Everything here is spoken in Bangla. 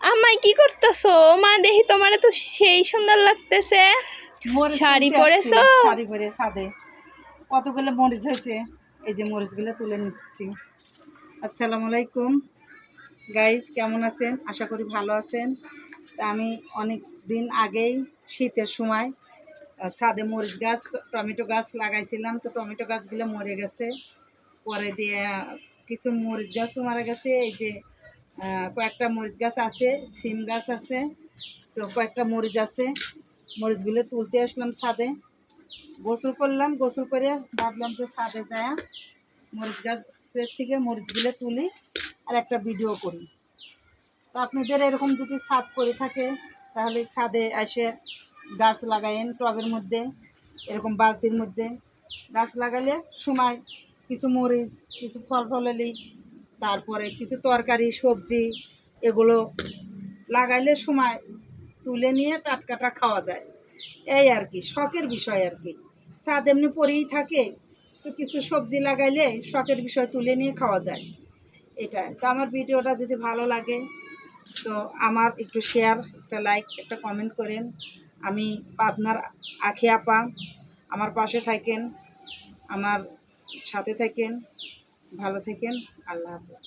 আমায় কি করতেছো? মা দেখি তোমার তো সেই সুন্দর লাগতেছে। শাড়ি পরেছো? শাড়ি পরে ছাদে কতগুলো মরিচ হয়েছে, এই যে মরিচগুলো তুলে নিচ্ছি। আসসালামু আলাইকুম গাইজ, কেমন আছেন? আশা করি ভালো আছেন। তা আমি অনেক দিন আগেই শীতের সময় ছাদে মরিচ গাছ, টমেটো গাছ লাগাইছিলাম। তো টমেটো গাছগুলো মরে গেছে, পরে দিয়ে কিছু মরিচ গাছও মারা গেছে। এই যে কয়েকটা মরিচ গাছ আছে, সিম গাছ আছে, তো কয়েকটা মরিচ আছে। মরিচগুলো তুলতে আসলাম ছাদে, গোসল করলাম। গোসল করে ভাবলাম যে ছাদে যায় মরিচ গাছের থেকে মরিচগুলো তুলি আর একটা ভিডিও করি। তো আপনাদের এরকম যদি ছাদ করে থাকে তাহলে ছাদে এসে গাছ লাগাইন, টবের মধ্যে এরকম বালতির মধ্যে গাছ লাগালে সময় কিছু মরিচ, কিছু ফল ফলালি, তারপরে কিছু তরকারি সবজি এগুলো লাগাইলে সময় তুলে নিয়ে টাটকাটা খাওয়া যায়। এই আর কি, শখের বিষয় আর কি। ছাদ এমনি পরেই থাকে, তো কিছু সবজি লাগাইলে শখের বিষয় তুলে নিয়ে খাওয়া যায়। এটা তো আমার ভিডিওটা যদি ভালো লাগে তো আমার একটু শেয়ার, একটা লাইক, একটা কমেন্ট করেন। আমি পাবনার আখি আপা, আমার পাশে থাকেন, আমার সাথে থাকেন, ভালো থাকেন। আল্লাহ হাফেজ।